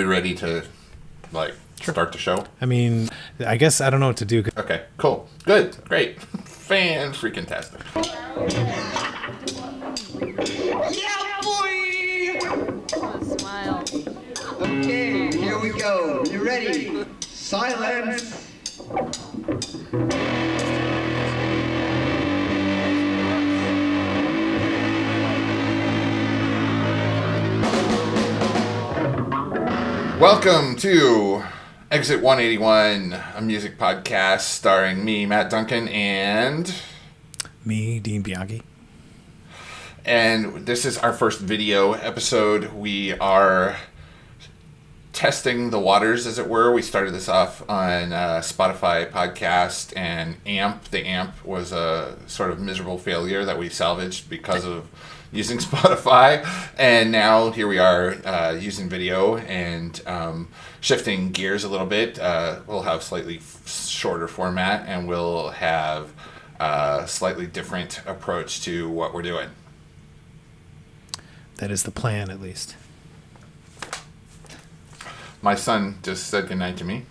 ready to, start the show? I mean, I guess I don't know what to do. Okay, cool. Good. Great. Fan-freaking-tastic. Yeah, boy! Oh, smile. Okay, here we go. You ready? Silence! Welcome to Exit 181, a music podcast starring me, Matt Duncan, and... Me, Dean Bianchi. And this is our first video episode. We are testing the waters, as it were. We started this off on Spotify podcast and AMP. The AMP was a sort of miserable failure that we salvaged because of using Spotify. And now here we are using video and shifting gears a little bit. We'll have slightly shorter format and we'll have a slightly different approach to what we're doing. That is the plan, at least. My son just said goodnight to me.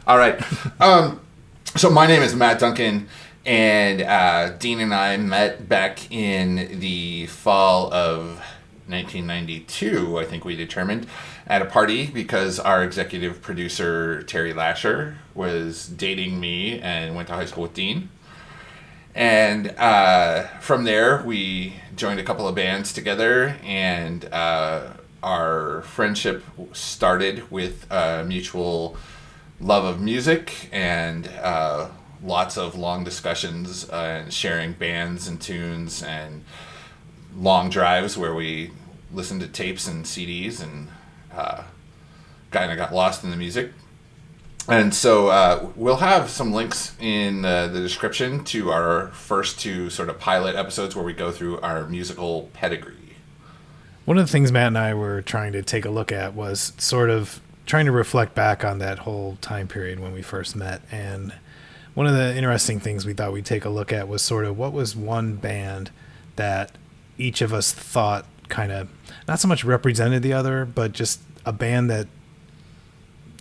All right. So my name is Matt Duncan, and Dean and I met back in the fall of 1992, I think we determined, at a party because our executive producer, Terry Lasher, was dating me and went to high school with Dean. And from there, we joined a couple of bands together, and our friendship started with a mutual love of music and lots of long discussions and sharing bands and tunes and long drives where we listened to tapes and CDs and kind of got lost in the music. And so we'll have some links in the description to our first two sort of pilot episodes where we go through our musical pedigree. One of the things Matt and I were trying to take a look at was sort of trying to reflect back on that whole time period when we first met. And one of the interesting things we thought we'd take a look at was sort of what was one band that each of us thought kind of not so much represented the other, but just a band that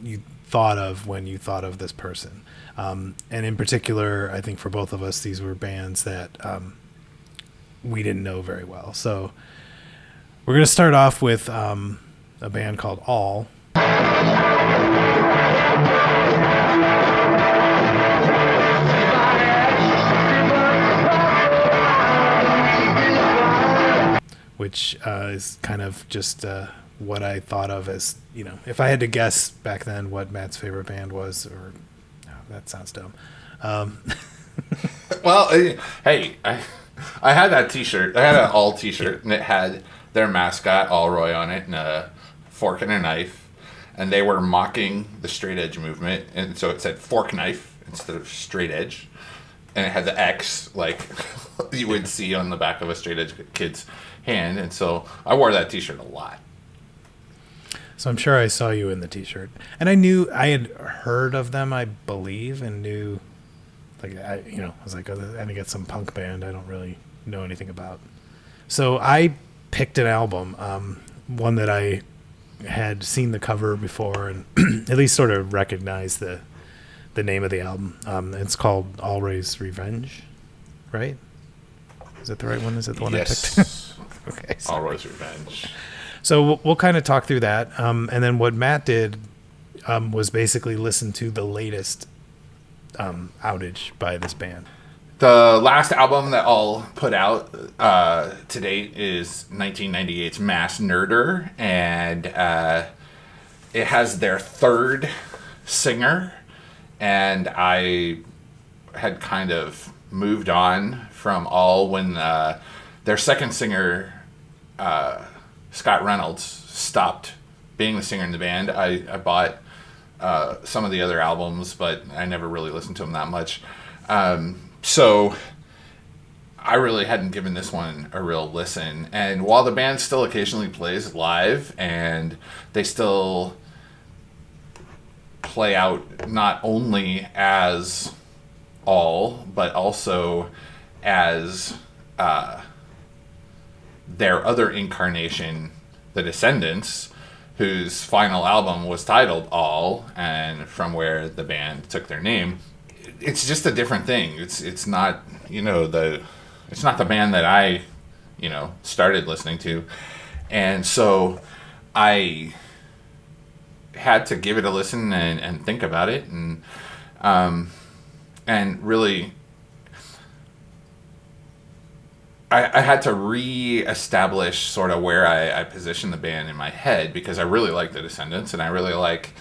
you thought of when you thought of this person. And in particular, I think for both of us, these were bands that we didn't know very well. So we're going to start off with a band called All. Which is kind of just what I thought of as, you know, if I had to guess back then what Matt's favorite band was, or that sounds dumb. Well, hey, I had that T-shirt. I had an All T-shirt, and it had their mascot, Allroy, on it, and a fork and a knife, and they were mocking the straight edge movement, and so it said fork knife instead of straight edge, and it had the X like you would see on the back of a straight edge kid's hand, and so I wore that T-shirt a lot. So I'm sure I saw you in the T-shirt, and I had heard of them, I believe, and knew, like, I was like, oh, I think it's some punk band I don't really know anything about. So I picked an album, one that I had seen the cover before and at least sort of recognized the name of the album. It's called Always Revenge, right? Is that the right one? Is it the one Yes. I picked? Okay. Always Revenge. So we'll kind of talk through that. And then what Matt did was basically listen to the latest outage by this band. The last album that I'll put out to date is 1998's Mass Nerder, and it has their third singer, and I had kind of moved on from All when their second singer, Scott Reynolds, stopped being the singer in the band. I bought some of the other albums, but I never really listened to them that much. So I really hadn't given this one a real listen. And while the band still occasionally plays live and they still play out not only as All, but also as their other incarnation, the Descendents, whose final album was titled All, and from where the band took their name. It's just a different thing. It's not, it's not the band that I, started listening to. And so I had to give it a listen and think about it, and really I had to re-establish sort of where I position the band in my head, because I really like the Descendents, and I really like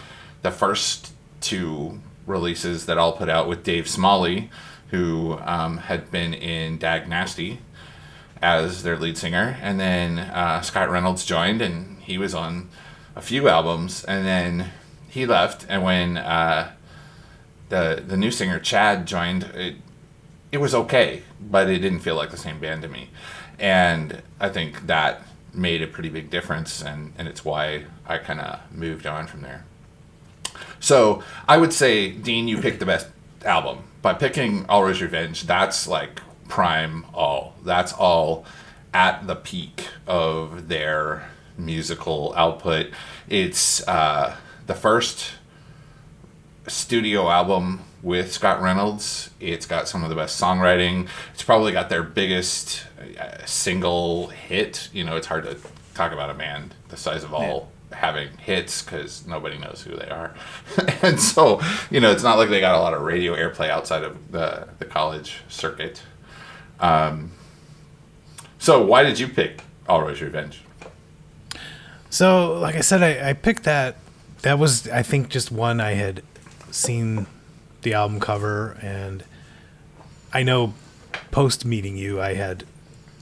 the first two releases that I'll put out with Dave Smalley, who had been in Dag Nasty as their lead singer, and then Scott Reynolds joined, and he was on a few albums, and then he left, and when the new singer Chad joined, it was okay, but it didn't feel like the same band to me. And I think that made a pretty big difference, and it's why I kind of moved on from there. So I would say, Dean, you picked the best album. By picking Always Revenge, that's like prime All. That's All at the peak of their musical output. It's the first studio album with Scott Reynolds. It's got some of the best songwriting. It's probably got their biggest single hit. It's hard to talk about a band the size of All having hits, because nobody knows who they are. And so, it's not like they got a lot of radio airplay outside of the college circuit. So why did you pick Always Revenge? So, like I said, I picked that. That was, I think, just one I had seen the album cover, and I know post meeting you I had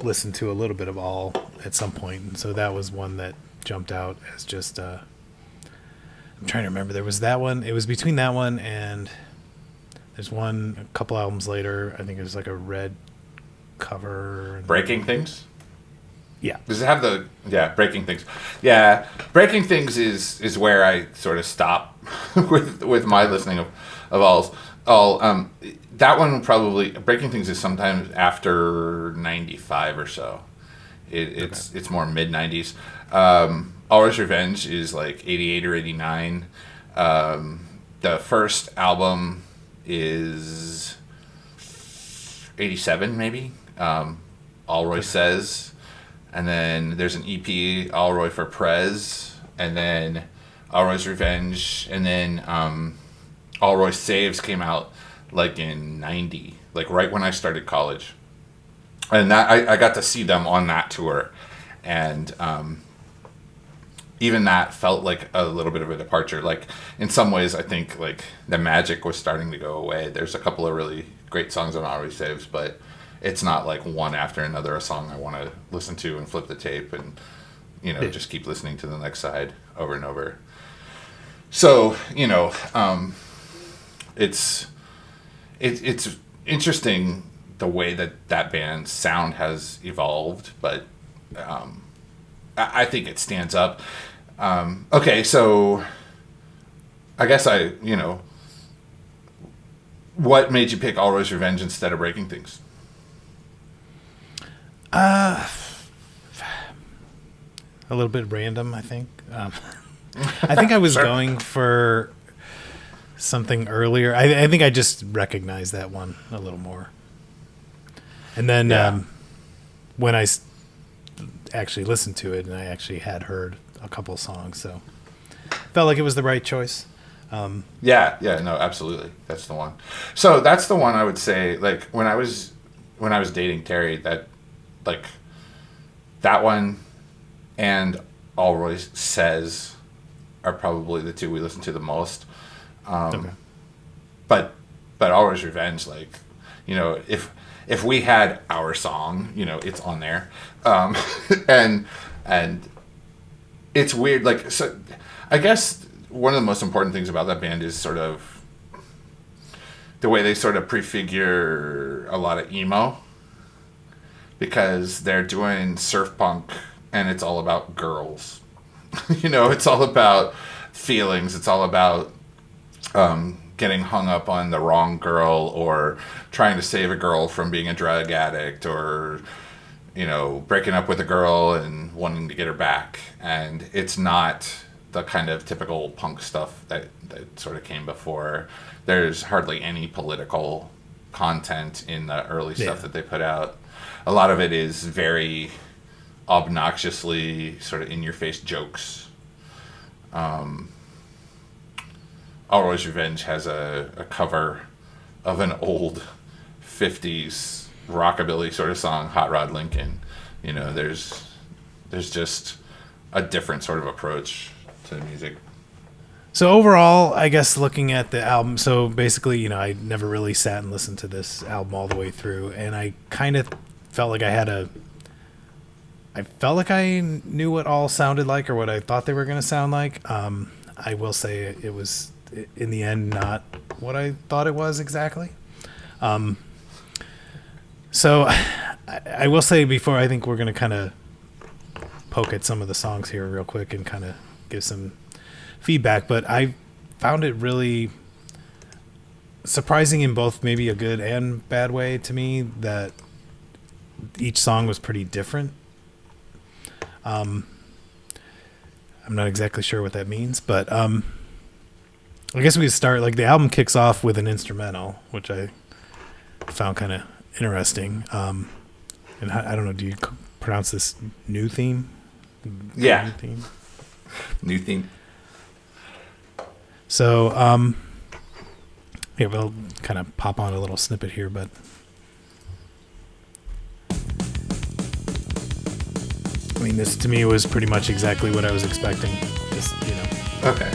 listened to a little bit of All at some point, and so that was one that jumped out as just I'm trying to remember. There was that one. It was between that one and there's one a couple albums later. I think it was like a red cover. Breaking Things? Yeah. Does it have Breaking Things? Yeah, Breaking Things is where I sort of stop with my listening of All. That one probably, Breaking Things is sometimes after 95 or so. It's more mid 90s. Always Revenge is like 88 or 89. The first album is 87 maybe. Alroy Says, and then there's an EP, Alroy for Prez, and then Alroy's Revenge, and then Alroy Saves came out like in 90, like right when I started college. And that I got to see them on that tour, and even that felt like a little bit of a departure. Like in some ways, I think like the magic was starting to go away. There's a couple of really great songs on Always Saves, but it's not like one after another a song I want to listen to and flip the tape and just keep listening to the next side over and over. So it's interesting the way that band's sound has evolved, but I think it stands up. Okay, so I guess what made you pick Always Revenge instead of Breaking Things? A little bit random, I think. I think I was Sure. going for something earlier. I think I just recognized that one a little more. And then when I actually listened to it, and I actually had heard a couple songs, so felt like it was the right choice. No, absolutely, that's the one. So that's the one I would say. Like when I was dating Terry, that one and Alroy Says are probably the two we listen to the most. Okay. But Always Revenge, if we had our song, it's on there, and it's weird. So I guess one of the most important things about that band is sort of the way they sort of prefigure a lot of emo, because they're doing surf punk and it's all about girls. It's all about feelings. It's all about getting hung up on the wrong girl, or trying to save a girl from being a drug addict, or breaking up with a girl and wanting to get her back. And it's not the kind of typical punk stuff that sort of came before. There's hardly any political content in the early stuff that they put out. A lot of it is very obnoxiously sort of in-your-face jokes. Always Revenge has a cover of an old 50s rockabilly sort of song, Hot Rod Lincoln. You know, there's just a different sort of approach to music. So overall, I guess looking at the album, so basically, you know, I never really sat and listened to this album all the way through, and I kind of felt like I felt like I knew what all sounded like or what I thought they were going to sound like. I will say it was, in the end, not what I thought it was exactly. So I will say before, I think we're going to kind of poke at some of the songs here real quick and kind of give some feedback, but I found it really surprising in both maybe a good and bad way to me that each song was pretty different. I'm not exactly sure what that means, but I guess we could start, like, the album kicks off with an instrumental, which I found kind of interesting. And I don't know, do you pronounce this new theme? Yeah. New theme. So, yeah, we'll kind of pop on a little snippet here, but I mean, this to me was pretty much exactly what I was expecting. Just, you know. Okay.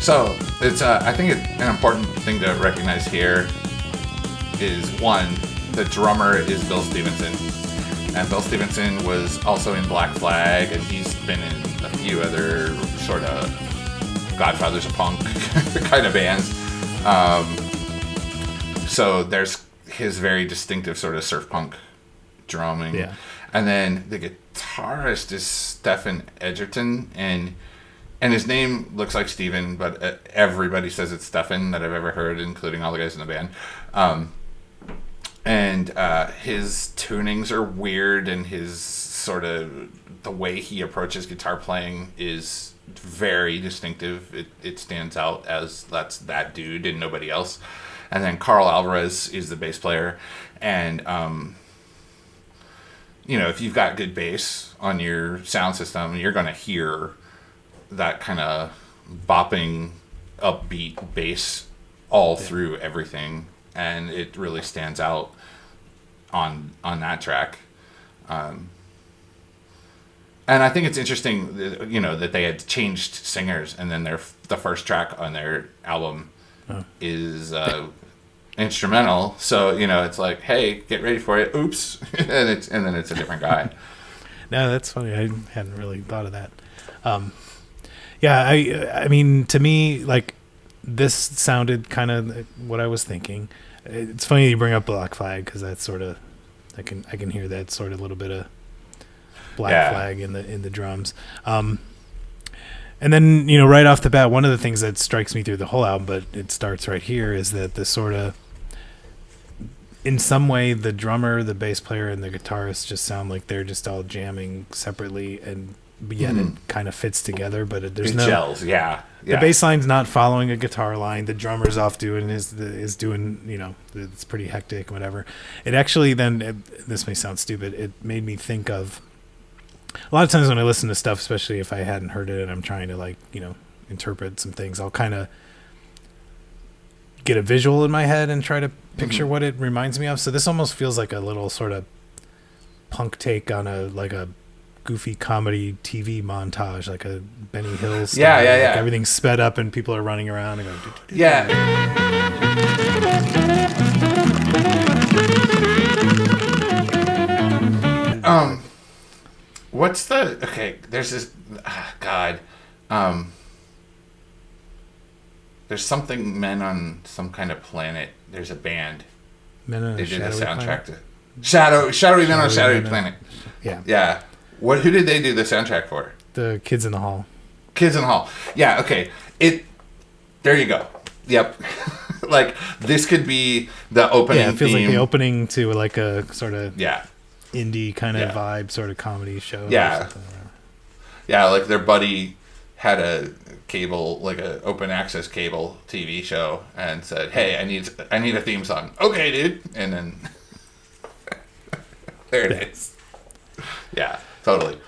So it's I think an important thing to recognize here is, one, the drummer is Bill Stevenson, and Bill Stevenson was also in Black Flag, and he's been in a few other sort of Godfathers of Punk kind of bands. So there's his very distinctive sort of surf punk drumming. Yeah. And then the guitarist is Stephen Edgerton, and his name looks like Steven, but everybody says it's Stephen that I've ever heard, including all the guys in the band. And his tunings are weird, and his sort of the way he approaches guitar playing is very distinctive. It stands out as that's that dude and nobody else. And then Carl Alvarez is the bass player, and you know, if you've got good bass on your sound system, you're going to hear that kind of bopping, upbeat bass all through everything, and it really stands out on that track. And I think it's interesting, you know, that they had changed singers, and then the first track on their album is instrumental. So, you know, it's like, hey, get ready for it. Oops, and then it's a different guy. No, that's funny. I hadn't really thought of that. Yeah, I mean, to me, like, this sounded kind of what I was thinking. It's funny you bring up Black Flag, because that's sort of, I can hear that sort of little bit of Black Flag in the drums. And then, you know, right off the bat, one of the things that strikes me through the whole album, but it starts right here, is that the sort of, in some way, the drummer, the bass player, and the guitarist just sound like they're just all jamming separately, and yet it kind of fits together. But there's no gels, yeah. The bass line's not following a guitar line. The drummer's off doing is doing, you know, it's pretty hectic, whatever. It actually then, this may sound stupid, it made me think of a lot of times when I listen to stuff, especially if I hadn't heard it and I'm trying to, like, you know, interpret some things, I'll kind of get a visual in my head and try to picture what it reminds me of. So this almost feels like a little sort of punk take on a goofy comedy TV montage, like a Benny Hill style. Yeah. Like everything's sped up and people are running around and going. Yeah. What's the there's this God. There's something Men on Some Kind of Planet. There's a band. Men on they did a soundtrack planet? to Shadowy Men on a Shadowy Planet. Yeah. Who did they do the soundtrack for? The Kids in the Hall. Kids in the Hall. Yeah, okay. There you go. Yep. Like, this could be the opening theme. Yeah, it feels like the opening to, like, a sort of indie kind of vibe, sort of comedy show. Yeah. Yeah, like their buddy had a cable, like a open access cable TV show, and said, "Hey, I need a theme song." Okay, dude, and then there it is. Yeah, totally.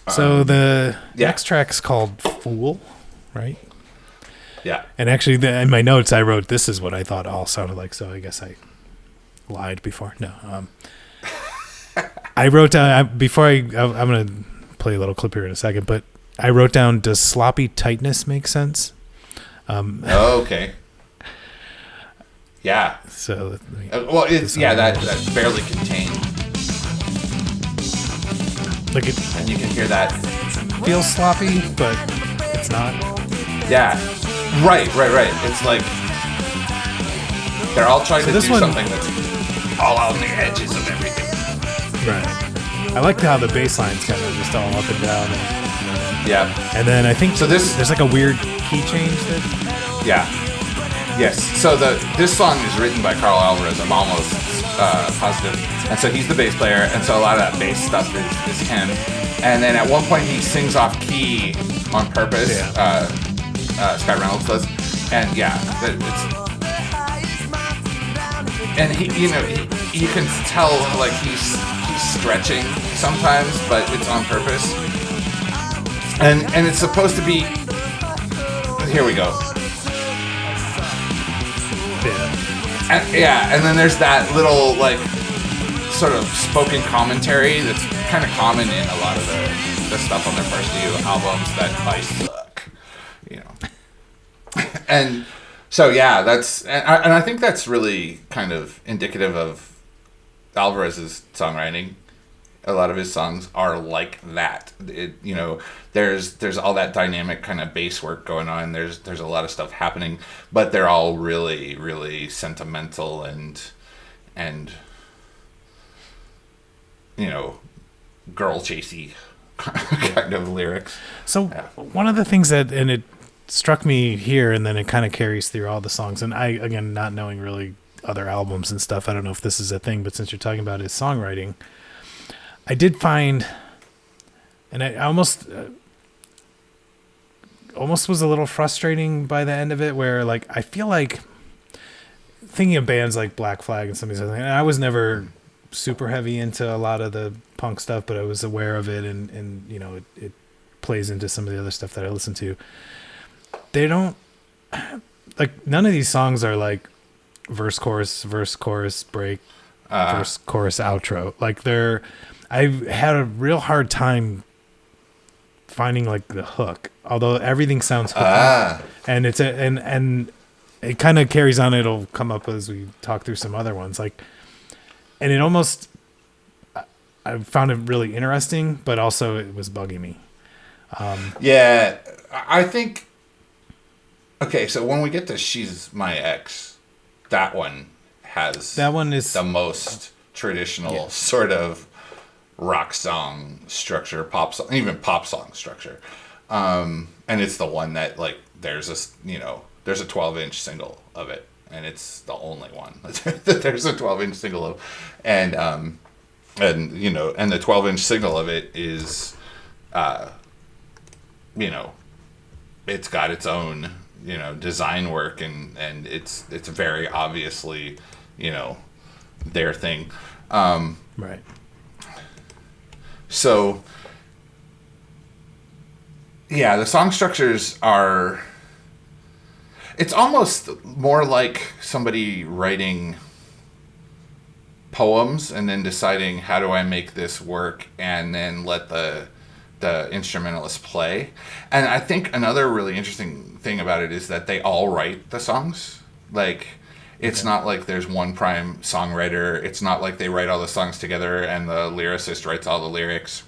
So the yeah. next track's called "Fool," right? Yeah. And actually, in my notes, I wrote, "This is what I thought all sounded like." So I guess I lied before. No, I wrote down I'm going to play a little clip here in a second, but I wrote down, "Does sloppy tightness make sense?" Okay. Yeah. So well, it's that barely contained. Like and you can hear that. Feels sloppy, but it's not. Yeah. Right. It's like they're all trying to do something that's all on the edges of everything. Right. I like how the bass line's kind of just all up and down. Yeah. And then I think so there's like a weird key change that. Yeah. Yes. So this song is written by Carl Alvarez. I'm almost positive. And so he's the bass player, and so a lot of that bass stuff is him. And then at one point he sings off key on purpose. Yeah. Scott Reynolds does, and it's and you can tell like he's stretching sometimes, but it's on purpose. And it's supposed to be. Here we go. And then there's that little like sort of spoken commentary that's kind of common in a lot of the stuff on their first few albums that I suck, And so that's and I think that's really kind of indicative of Alvarez's songwriting. A lot of his songs are like that. There's all that dynamic kind of bass work going on. There's a lot of stuff happening, but they're all really, really sentimental and girl chasey kind of lyrics. So one of the things and it struck me here, and then it kind of carries through all the songs. And I, again, not knowing really other albums and stuff, I don't know if this is a thing, but since you're talking about his songwriting, I did find, and I almost was a little frustrating by the end of it, where like I feel like thinking of bands like Black Flag and some of these other things, and I was never super heavy into a lot of the punk stuff, but I was aware of it, and it plays into some of the other stuff that I listen to. They don't like, none of these songs are like verse chorus break, verse chorus outro. Like I've had a real hard time finding like the hook, although everything sounds hooky. And it's and it kind of carries on. It'll come up as we talk through some other ones, like, and it almost, I found it really interesting, but also it was bugging me. I think, okay, so when we get to She's My Ex, that one is the most traditional sort of rock song structure, pop song, even pop song structure. And it's the one that, like, there's a 12-inch single of it, and it's the only one that there's a 12-inch single of. And the 12-inch single of it is, it's got its own, design work, and it's very obviously, their thing. Right. So, the song structures are, it's almost more like somebody writing poems and then deciding, how do I make this work, and then let the instrumentalist play. And I think another really interesting thing about it is that they all write the songs. Like, it's not like there's one prime songwriter. It's not like they write all the songs together and the lyricist writes all the lyrics.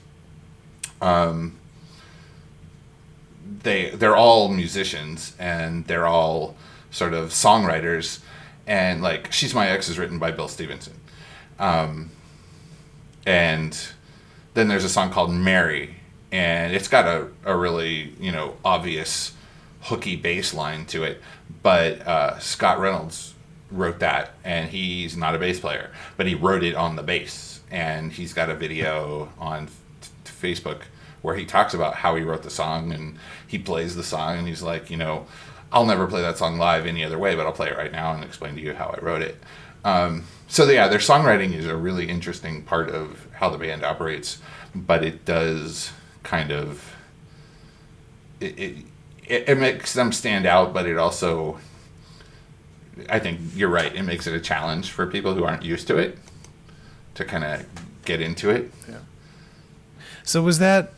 They're all musicians, and they're all sort of songwriters. And like, She's My Ex is written by Bill Stevenson. And then there's a song called Mary, and it's got a really, obvious hooky bass line to it. But Scott Reynolds wrote that, and he's not a bass player, but he wrote it on the bass. And he's got a video on Facebook where he talks about how he wrote the song, and he plays the song, and he's like, I'll never play that song live any other way, but I'll play it right now and explain to you how I wrote it. So yeah, their songwriting is a really interesting part of how the band operates, but it does kind of it makes them stand out, but it also, I think you're right, it makes it a challenge for people who aren't used to it to kind of get into it. Yeah. So was that,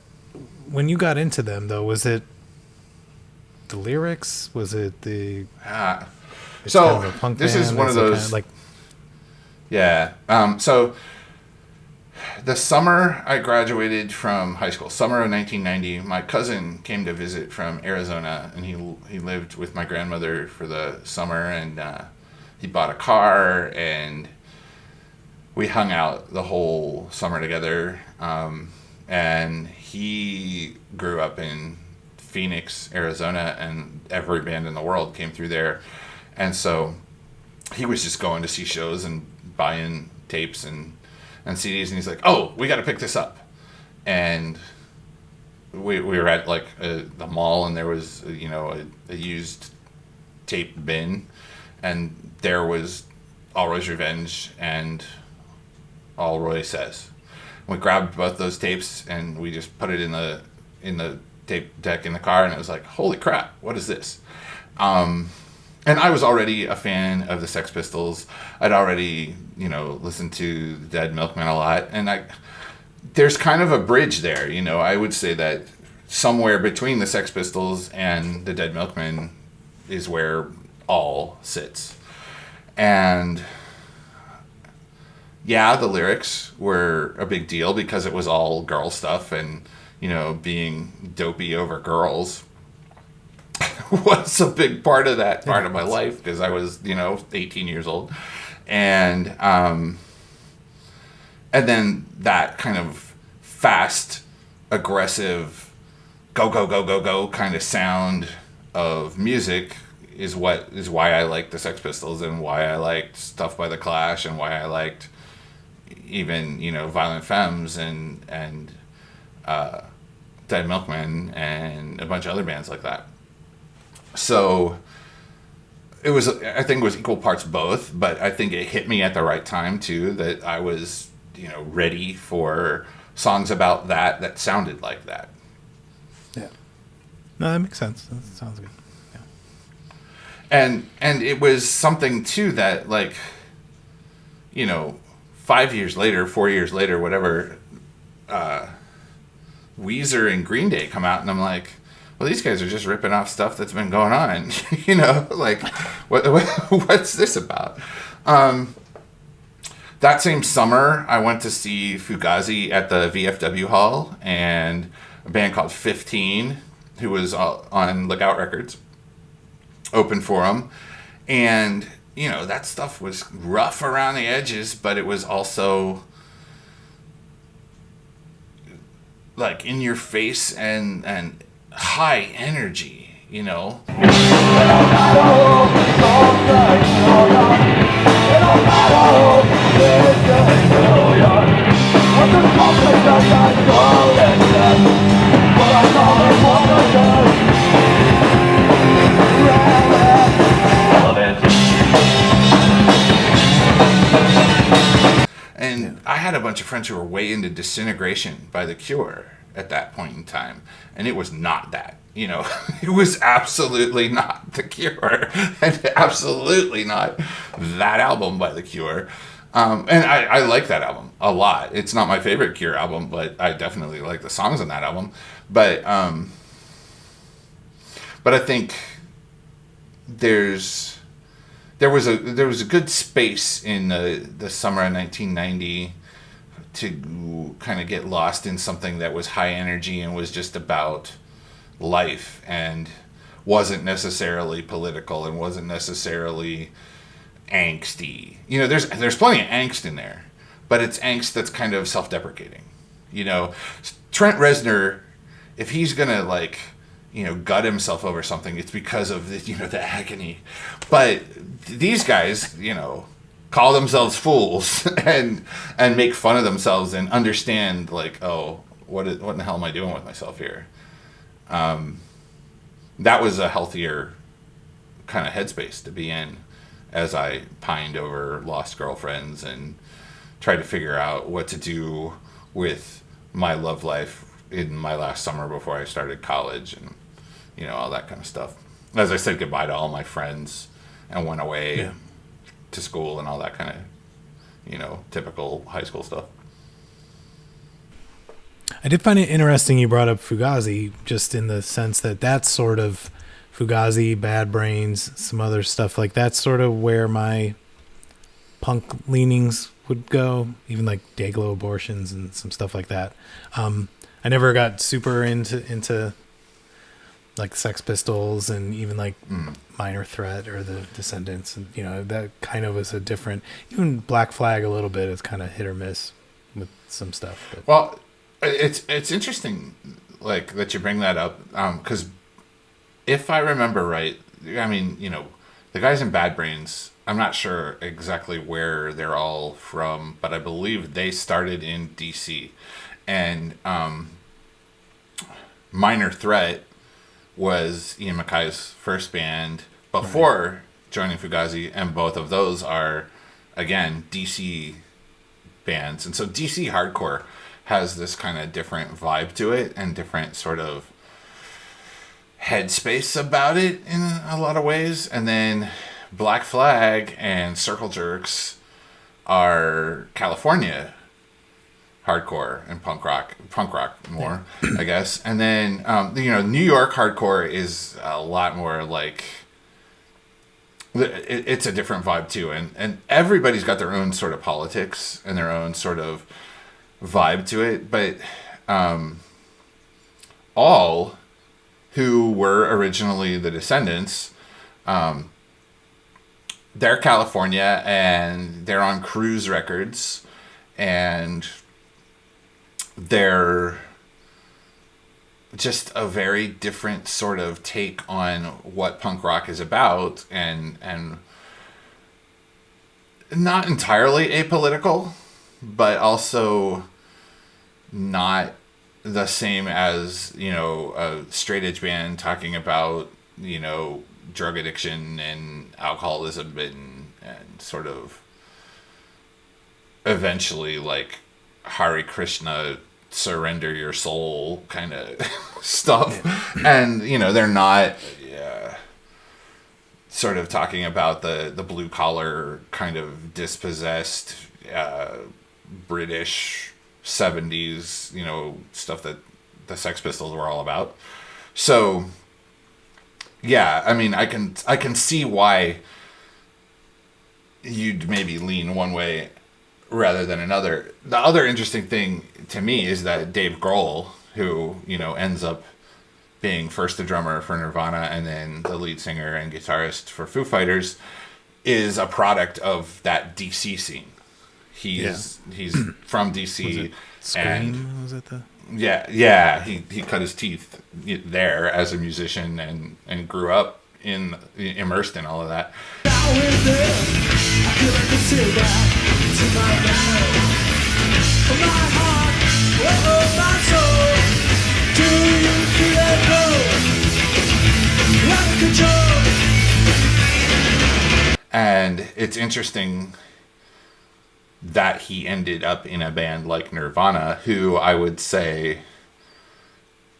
when you got into them though, was it the lyrics? Was it the so kind of a punk this band? is one of those like so the summer I graduated from high school, summer of 1990, my cousin came to visit from Arizona, and he lived with my grandmother for the summer, and he bought a car, and we hung out the whole summer together. And he grew up in Phoenix, Arizona, and every band in the world came through there. And so he was just going to see shows and buying tapes and CDs, and he's like, oh, we got to pick this up. And we were at like the mall, and there was a used tape bin, and there was All Roy's Revenge and All Roy Says. We grabbed both those tapes, and we just put it in the tape deck in the car, and it was like, holy crap, what is this? And I was already a fan of the Sex Pistols. I'd already, listened to the Dead Milkmen a lot, and there's kind of a bridge there. I would say that somewhere between the Sex Pistols and the Dead Milkmen is where All sits. And yeah, the lyrics were a big deal because it was all girl stuff, and being dopey over girls was a big part of that part of my life, because I was 18 years old, and then that kind of fast, aggressive, go kind of sound of music is why I liked the Sex Pistols, and why I liked stuff by the Clash, and why I liked even Violent Femmes and Dead Milkmen and a bunch of other bands like that. So I think it was equal parts both, but I think it hit me at the right time too, that I was ready for songs about that sounded like that. Yeah. No, that makes sense. That sounds good. Yeah. And it was something too that, like, 5 years later, 4 years later, whatever, Weezer and Green Day come out, and I'm like, well, these guys are just ripping off stuff that's been going on. Like, what's this about? That same summer, I went to see Fugazi at the VFW Hall, and a band called 15, who was on Lookout Records, opened for them. And, that stuff was rough around the edges, but it was also like in your face and high energy, And I had a bunch of friends who were way into Disintegration by The Cure at that point in time, and it was not that. It was absolutely not The Cure, and absolutely not that album by The Cure. And I like that album a lot. It's not my favorite Cure album, but I definitely like the songs on that album. But I think there was a good space in the summer of 1990 to kind of get lost in something that was high energy and was just about life, and wasn't necessarily political, and wasn't necessarily angsty. There's plenty of angst in there, but it's angst that's kind of self-deprecating. Trent Reznor, if he's gonna gut himself over something, it's because of the agony. But these guys, call themselves fools and make fun of themselves and understand, like, oh, what in the hell am I doing with myself here? That was a healthier kind of headspace to be in as I pined over lost girlfriends and tried to figure out what to do with my love life in my last summer before I started college and, all that kind of stuff. As I said goodbye to all my friends and went away to school and all that kind of, typical high school stuff. I did find it interesting you brought up Fugazi, just in the sense that that's sort of Fugazi, Bad Brains, some other stuff like that's sort of where my punk leanings would go, even like Dayglow Abortions and some stuff like that. I never got super into like Sex Pistols and even like Minor Threat or the Descendents, and that kind of was a different. Even Black Flag a little bit is kind of hit or miss with some stuff. But. Well, it's interesting, like that you bring that up, because if I remember right, I mean, the guys in Bad Brains, I'm not sure exactly where they're all from, but I believe they started in DC, and Minor Threat was Ian MacKay's first band before joining Fugazi, and both of those are, again, DC bands. And so DC hardcore has this kind of different vibe to it and different sort of headspace about it in a lot of ways. And then Black Flag and Circle Jerks are California hardcore and punk rock more, I guess. And then, New York hardcore is a lot more like, it's a different vibe too. And everybody's got their own sort of politics and their own sort of vibe to it. But all who were originally the Descendants, they're California and they're on Cruise Records, and they're just a very different sort of take on what punk rock is about, and not entirely apolitical, but also not the same as, a straight edge band talking about, drug addiction and alcoholism and sort of eventually like Hare Krishna, surrender your soul kind of stuff. Yeah. And, they're not sort of talking about the blue collar kind of dispossessed British 70s, stuff that the Sex Pistols were all about. So, yeah, I mean, I can see why you'd maybe lean one way rather than another. The other interesting thing to me is that Dave Grohl, who, ends up being first the drummer for Nirvana and then the lead singer and guitarist for Foo Fighters, is a product of that DC scene. He's from DC. Was it Scream? And was it the? Yeah. He cut his teeth there as a musician and grew up immersed in all of that. And it's interesting that he ended up in a band like Nirvana, who I would say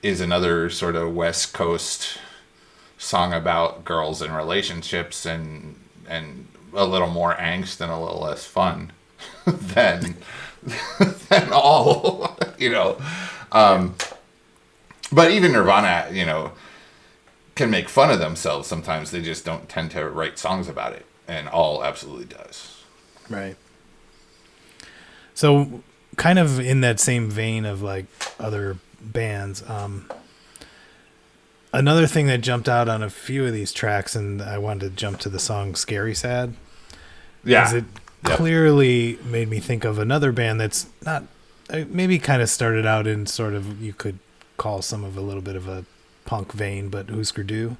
is another sort of West Coast song about girls and relationships and a little more angst and a little less fun than all, But even Nirvana, can make fun of themselves sometimes. They just don't tend to write songs about it. And All absolutely does. Right. So kind of in that same vein of like other bands, another thing that jumped out on a few of these tracks, and I wanted to jump to the song Scary Sad. Yeah. It clearly made me think of another band that's not, maybe kind of started out in sort of, you could call some of a little bit of a punk vein, but Husker Du.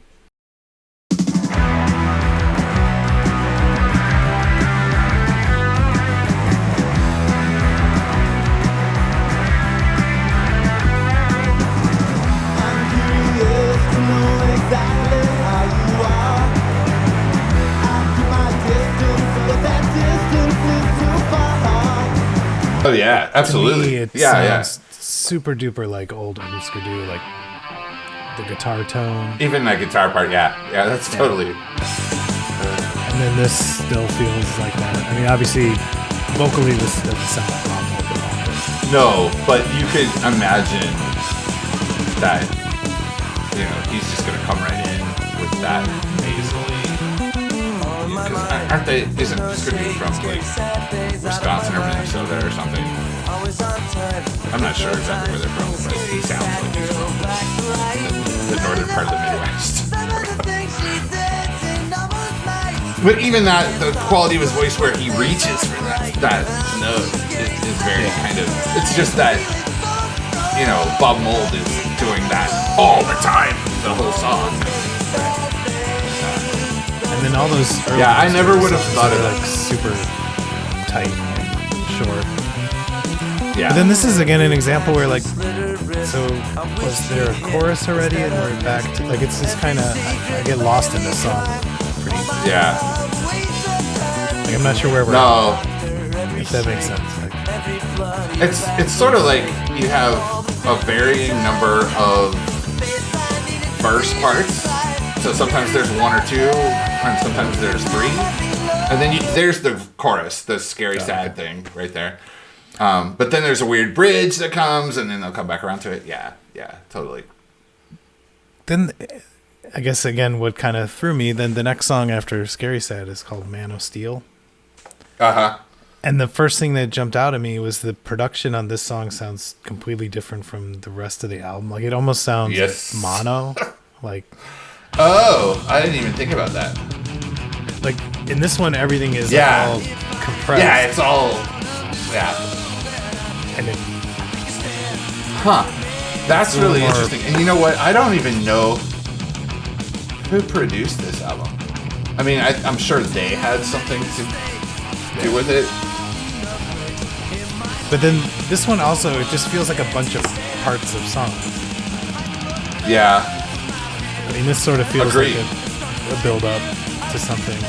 yeah, absolutely. To me, it yeah. sounds super duper like old Husker Du, like the guitar tone. Even that guitar part, yeah, that's totally. And then this still feels like that. I mean, obviously, vocally, this doesn't sound like Bob Mould at all. No, but you could imagine that, he's just gonna come right in with that nasally. Because isn't Husker Du from like Wisconsin or Minnesota or something? I'm not sure exactly where they're from, but he sounds like he's from the northern part of the Midwest. But even that, the quality of his voice where he reaches for that note is very kind of, it's just that, Bob Mould is doing that all the time, the whole song. And then all those early I never would have thought of like super tight and short. Yeah. But then this is again an example where so was there a chorus already and we're back to it's just kind of I get lost in this song. Yeah. I'm not sure where we're at. If that makes sense. It's sort of like you have a varying number of verse parts. So sometimes there's one or two, and sometimes there's three. And then there's the chorus, the scary, sad thing right there. But then there's a weird bridge that comes, and then they'll come back around to it. Yeah, totally. Then, I guess, again, what kind of threw me, then the next song after Scary Sad is called Man of Steel. Uh-huh. And the first thing that jumped out at me was the production on this song sounds completely different from the rest of the album. Like, it almost sounds like mono. Oh, I didn't even think about that. Like, in this one, everything is all compressed. Yeah, it's all... Yeah. And it... That's really interesting. And you know what? I don't even know who produced this album. I mean, I'm sure they had something to do with it. But then this one also, it just feels like a bunch of parts of songs. Yeah. I mean, this sort of feels like a build-up to something.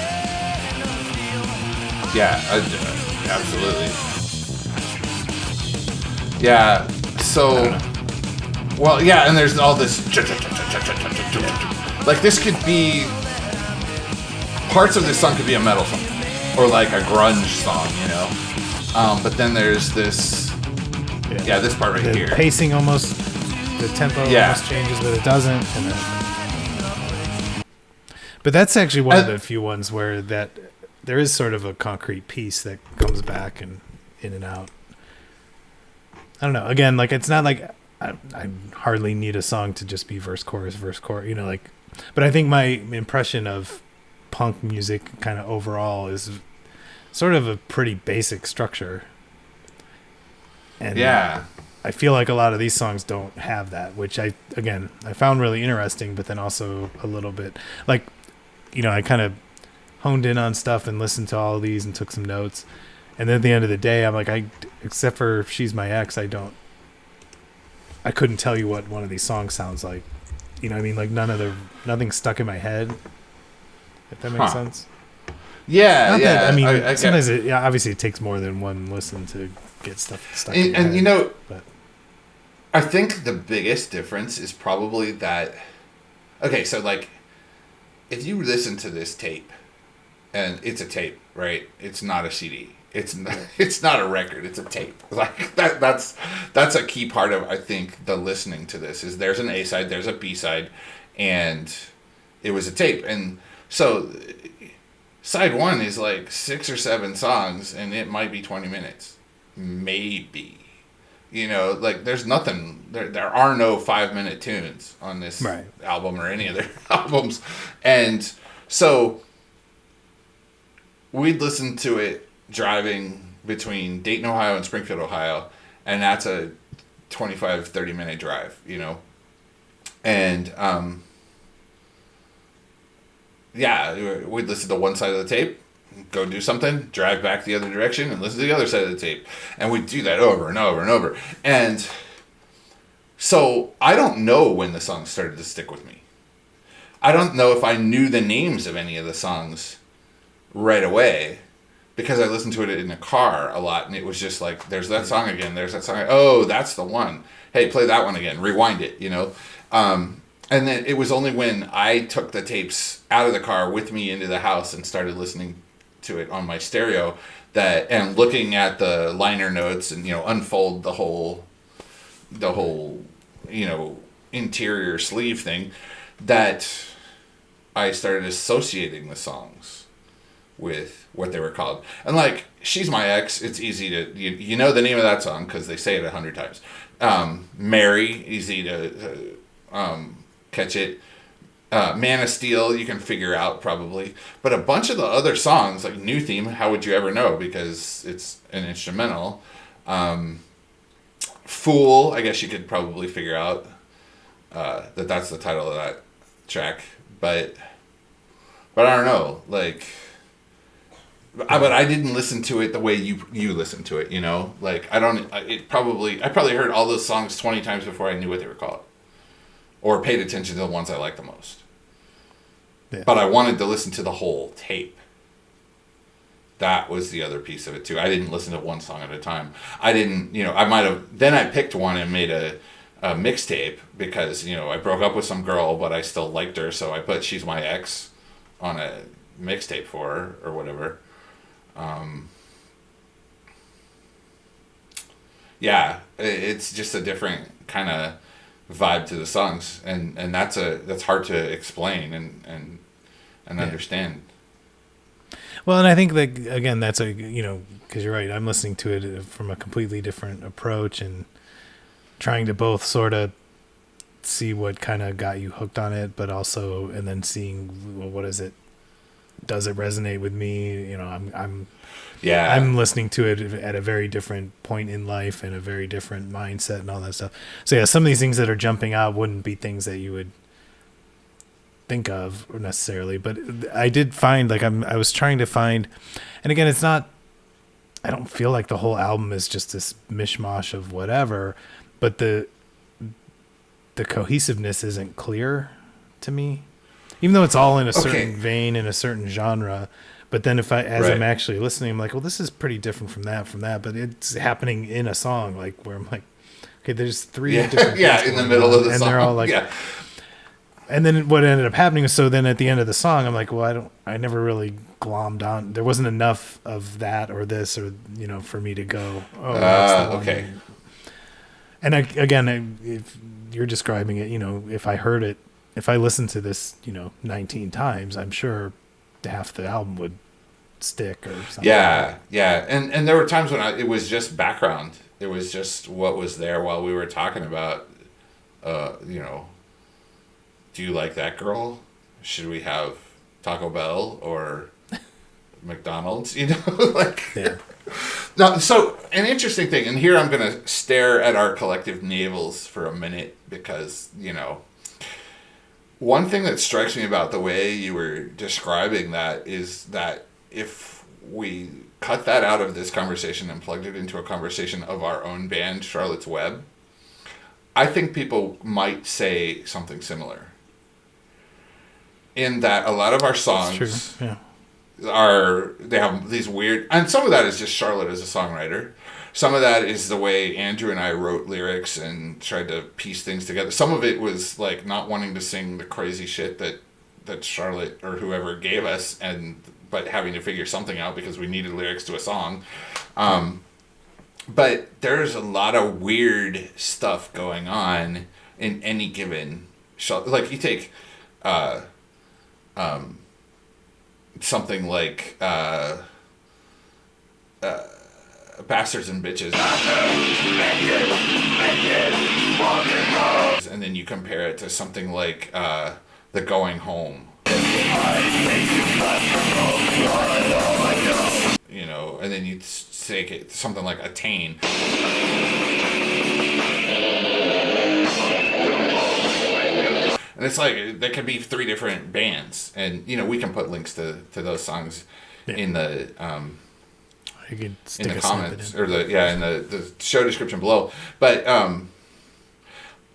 Yeah, absolutely. Yeah, so... Well, yeah, and there's all this... Like, this could be... Parts of this song could be a metal song. Or, like, a grunge song, but then there's this... Yeah, this part right here. The pacing almost... The tempo almost changes, but it doesn't. And then, but that's actually one of the few ones where that there is sort of a concrete piece that comes back and in and out. I don't know. Again, it's not like I hardly need a song to just be verse, chorus. But I think my impression of punk music kind of overall is sort of a pretty basic structure. And I feel like a lot of these songs don't have that, which I found really interesting, but then also a little bit I kind of honed in on stuff and listened to all of these and took some notes. And then at the end of the day, I'm like, except for She's My Ex, I couldn't tell you what one of these songs sounds like. You know what I mean? Like nothing stuck in my head, if that makes sense. Yeah, that, I mean, sometimes obviously it takes more than one listen to get stuff stuck in your head. But I think the biggest difference is probably that... Okay, so if you listen to this tape, and it's a tape, right? It's not a CD. It's not a record. It's a tape. That's a key part of, I think, the listening to this is there's an A side, there's a B side, and it was a tape. And so side one is 6 or 7 songs, and it might be 20 minutes, maybe. There's nothing. There are no 5-minute tunes on this album or any other albums, and so we'd listen to it driving between Dayton, Ohio and Springfield, Ohio, and that's a 25-30 minute drive, and we'd listen to one side of the tape, go do something, drive back the other direction, and listen to the other side of the tape, and we'd do that over and over and over. And so I don't know when the songs started to stick with me. I don't know if I knew the names of any of the songs right away. because I listened to it in the car a lot, and it was just like, there's that song again, there's that song. Oh, that's the one. Hey, play that one again. Rewind it, you know? And then it was only when I took the tapes out of the car with me into the house and started listening to it on my stereo and looking at the liner notes and, you know, unfold the whole, you know, interior sleeve thing, that I started associating the songs with what they were called. And like, She's My Ex, it's easy to, you know the name of that song because they say it 100 times. Mary, easy to catch it. Man of Steel, you can figure out probably. But a bunch of the other songs, like New Theme, how would you ever know? Because it's an instrumental. Fool, I guess you could probably figure out that's the title of that track. But I don't know, like... But I didn't listen to it the way you listened to it, you know? Like, I probably heard all those songs 20 times before I knew what they were called. Or paid attention to the ones I liked the most. Yeah. But I wanted to listen to the whole tape. That was the other piece of it, too. I didn't listen to one song at a time. I didn't, you know, I might have... Then I picked one and made a mixtape because, you know, I broke up with some girl, but I still liked her, so I put She's My Ex on a mixtape for her, or whatever. Yeah, it's just a different kind of vibe to the songs, and that's hard to explain and understand. Well, and I think that, again, that's you know, because you're right, I'm listening to it from a completely different approach and trying to both sort of see what kind of got you hooked on it, but also, and then seeing, well, what is it? Does it resonate with me? You know, I'm listening to it at a very different point in life and a very different mindset and all that stuff. So yeah, some of these things that are jumping out wouldn't be things that you would think of necessarily, but I did find, like, I was trying to find, and again, it's not, I don't feel like the whole album is just this mishmash of whatever, but the cohesiveness isn't clear to me. Even though it's all in a certain vein, in a certain genre, but then I'm actually listening, I'm like, well, this is pretty different from that, but it's happening in a song, like, where I'm like, okay, there's three different in the middle of the and song, they're all like, and then what ended up happening is, so then at the end of the song, I'm like, well, I never really glommed on. There wasn't enough of that or this or, you know, for me to go, oh, that's the one. Okay. And again, if you're describing it, you know, if I heard it, if I listened to this, you know, 19 times, I'm sure half the album would stick or something. Yeah. And there were times when it was just background. It was just what was there while we were talking about, you know, do you like that girl? Should we have Taco Bell or McDonald's? You know, like... Yeah. Now, so an interesting thing, and here I'm going to stare at our collective navels for a minute because, you know, one thing that strikes me about the way you were describing that is that if we cut that out of this conversation and plugged it into a conversation of our own band, Charlotte's Web, I think people might say something similar. In that a lot of our songs they have these weird, and some of that is just Charlotte as a songwriter. Some of that is the way Andrew and I wrote lyrics and tried to piece things together. Some of it was like not wanting to sing the crazy shit that Charlotte or whoever gave us, but having to figure something out because we needed lyrics to a song. But there's a lot of weird stuff going on in any given show. Like you take something like Bastards and Bitches, and then you compare it to something like The Going Home, you know, and then you take it to something like Attain. And it's like there could be three different bands, and you know we can put links to those songs in the you could in the comments in the show description below. But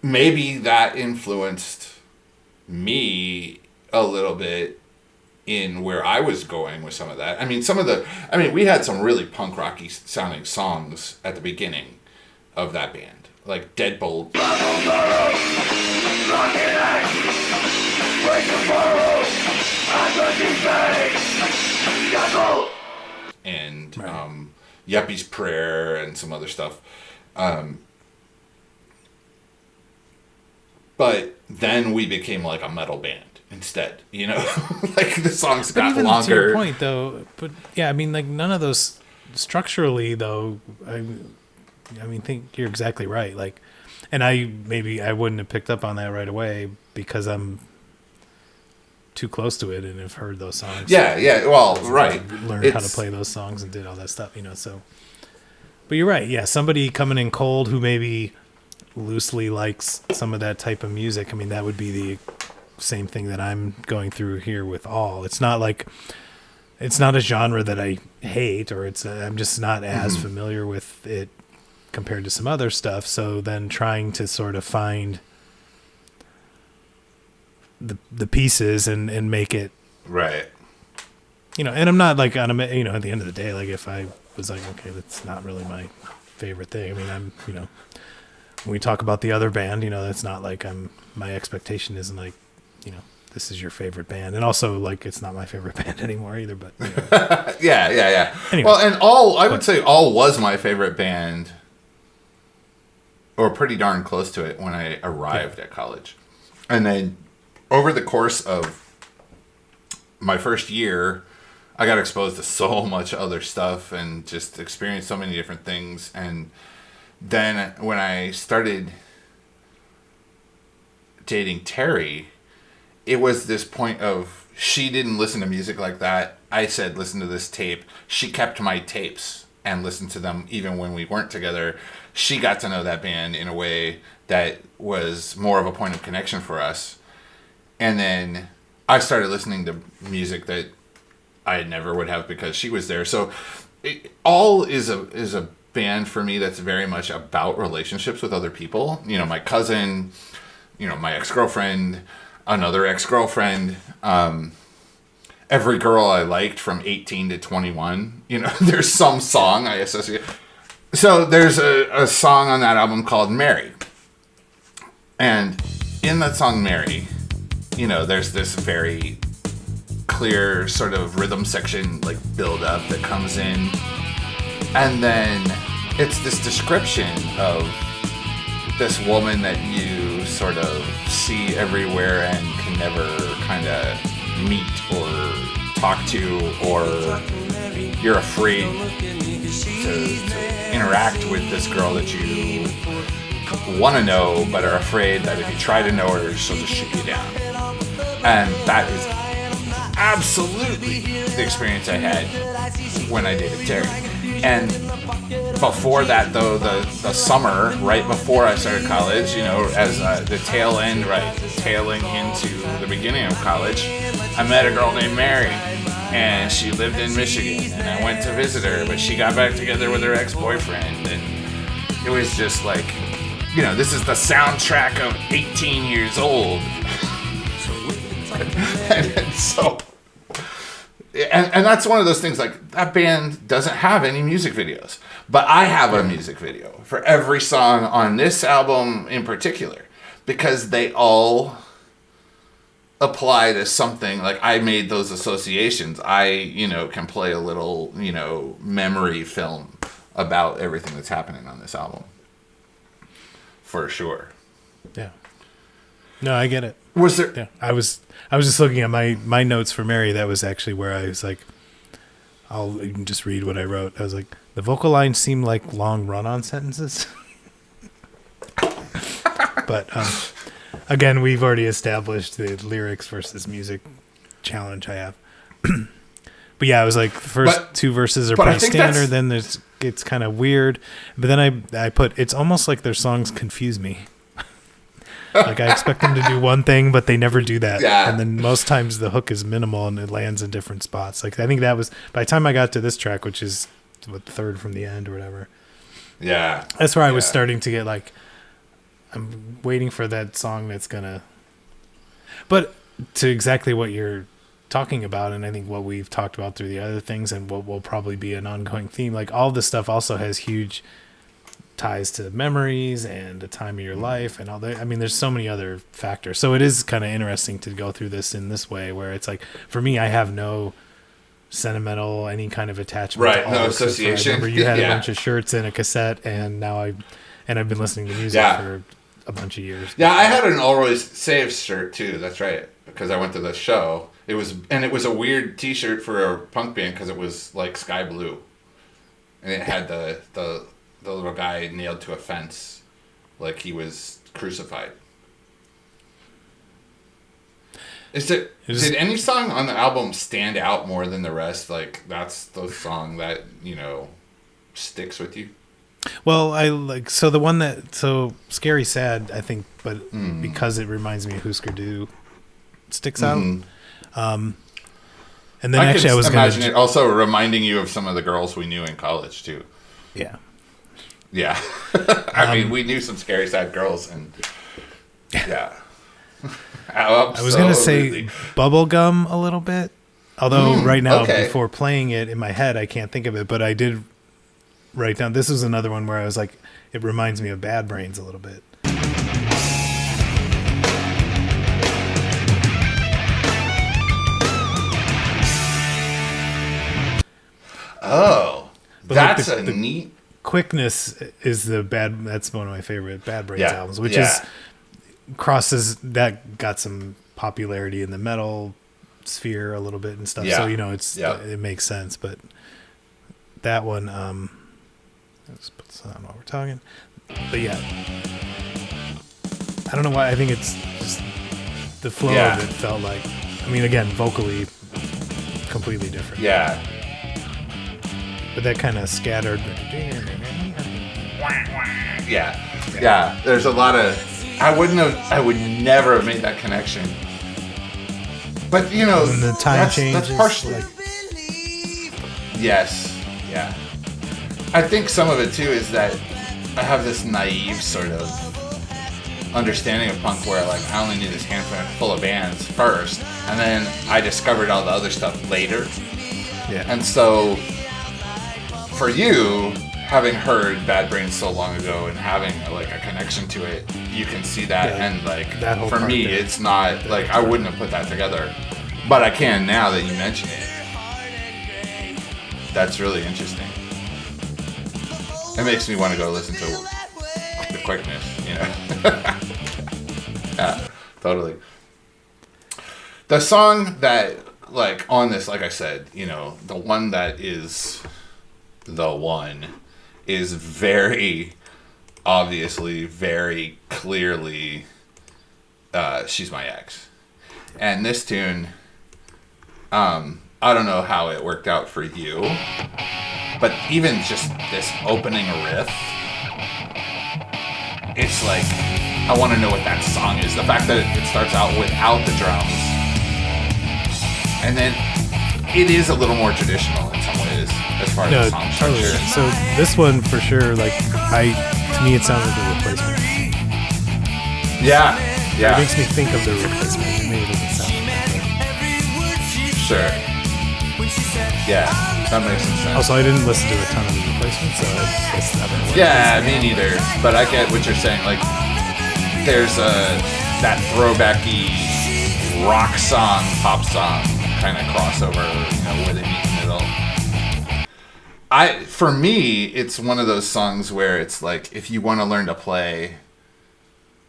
maybe that influenced me a little bit in where I was going with some of that. I mean, we had some really punk rocky sounding songs at the beginning of that band, like Deadbolt. And Yuppie's Prayer and some other stuff. But then we became like a metal band instead, you know? Like the songs got even longer. To your point, though, but yeah, I mean, like none of those structurally, though, I mean, think you're exactly right. Like, and I wouldn't have picked up on that right away because I'm too close to it and have heard those songs. Yeah. Well, right. Learned how to play those songs and did all that stuff, you know. So, but you're right. Yeah, somebody coming in cold who maybe loosely likes some of that type of music. I mean, that would be the same thing that I'm going through here with All. It's not like it's not a genre that I hate, or I'm just not as familiar with it compared to some other stuff. So then trying to sort of find the pieces and make it right. You know, and I'm not like at the end of the day, like if I was like, okay, that's not really my favorite thing. I mean, I'm, when we talk about the other band, that's not like my expectation isn't like, this is your favorite band. And also like, it's not my favorite band anymore either, but. Yeah. Anyway, well, and I would say All was my favorite band, or pretty darn close to it when I arrived at college. And then over the course of my first year, I got exposed to so much other stuff and just experienced so many different things. And then when I started dating Terry, it was this point of she didn't listen to music like that. I said, listen to this tape. She kept my tapes and listened to them even when we weren't together. She got to know that band in a way that was more of a point of connection for us. And then I started listening to music that I never would have because she was there. So All is a band for me that's very much about relationships with other people. My cousin, my ex-girlfriend, another ex-girlfriend, every girl I liked from 18 to 21. There's some song I associate. So there's a song on that album called Mary. And in that song Mary, there's this very clear sort of rhythm section like build up that comes in. And then it's this description of this woman that you sort of see everywhere and can never kind of meet or talk to, or you're afraid to interact with this girl that you want to know but are afraid that if you try to know her, she'll just shoot you down. And that is absolutely the experience I had when I dated Terry. And before that, though, the summer, right before I started college, as the tailing into the beginning of college, I met a girl named Mary, and she lived in Michigan, and I went to visit her, but she got back together with her ex-boyfriend, and it was just like, this is the soundtrack of 18 years old. and so... And that's one of those things, like, that band doesn't have any music videos. But I have a music video for every song on this album in particular. Because they all apply to something. Like, I made those associations. I, can play a little, memory film about everything that's happening on this album. For sure. Yeah. No, I get it. Was there... Yeah, I was just looking at my notes for Mary. That was actually where I was like, I'll just read what I wrote. I was like, the vocal lines seem like long run-on sentences. But again, we've already established the lyrics versus music challenge I have. But yeah, I was like, the first two verses are pretty standard. Then it's kind of weird. But then I put, it's almost like their songs confuse me. Like, I expect them to do one thing, but they never do that. Yeah. And then most times the hook is minimal and it lands in different spots. Like, I think that was, by the time I got to this track, which is the third from the end or whatever. Yeah. That's where I was starting to get like, I'm waiting for that song that's gonna. But to exactly what you're talking about, and I think what we've talked about through the other things and what will probably be an ongoing theme, like all this stuff also has huge ties to memories and a time of your life and all that. I mean, there's so many other factors. So it is kind of interesting to go through this in this way, where it's like, for me, I have no sentimental, any kind of attachment. Right, to all no this. association. I remember you had Yeah. a bunch of shirts and a cassette, and now I've been listening to music Yeah. for a bunch of years. Yeah, I had an Always Saves shirt too. That's right, because I went to the show. It was a weird T-shirt for a punk band because it was like sky blue, and it had the little guy nailed to a fence, like he was crucified. Did any song on the album stand out more than the rest? Like that's the song that sticks with you. Well, the one Scary Sad, I think, but because it reminds me of Husker Du, sticks out. And then I was imagine it also reminding you of some of the girls we knew in college too. Yeah. Yeah. I mean, we knew some Scary Sad girls, and yeah. I was going to say Bubblegum a little bit, although right now, before playing it in my head, I can't think of it, but I did write down, this was another one where I was like, it reminds me of Bad Brains a little bit. Oh, but that's like a neat... Quickness is that's one of my favorite Bad Brains albums, which got some popularity in the metal sphere a little bit and stuff. So, it makes sense, but that one, let's put this on while we're talking. But yeah, I don't know why. I think it's just the flow of it felt like, I mean, again, vocally completely different. Yeah. But that kind of scattered. Yeah. There's a lot of... I would never have made that connection. But, when the time changes. That's partially... Yes. Yeah. I think some of it, too, is that I have this naive sort of understanding of punk where, like, I only knew this handful of bands first, and then I discovered all the other stuff later. Yeah. And so... For you, having heard Bad Brains so long ago and having like a connection to it, you can see that, and like for me, it's not like I wouldn't have put that together, but I can now that you mention it. That's really interesting. It makes me want to go listen to the Quickness, Yeah, totally. The song that like on this, like I said, the one that is. The one is very obviously, very clearly She's My Ex. And this tune, I don't know how it worked out for you, but even just this opening riff, it's like, I want to know what that song is. The fact that it starts out without the drums, and then it is a little more traditional in some ways as far as the song structure. Totally. So this one for sure, like to me it sounds like The Replacement. Yeah. It makes me think of The Replacement. Maybe it doesn't sound like that. Sure. Yeah, that makes some sense. Also, I didn't listen to a ton of The Replacement, so I guess that one. Yeah, me neither. But I get what you're saying. Like, there's that throwbacky rock song, pop song kind of crossover, where they meet in the middle. For me, it's one of those songs where it's like, if you want to learn to play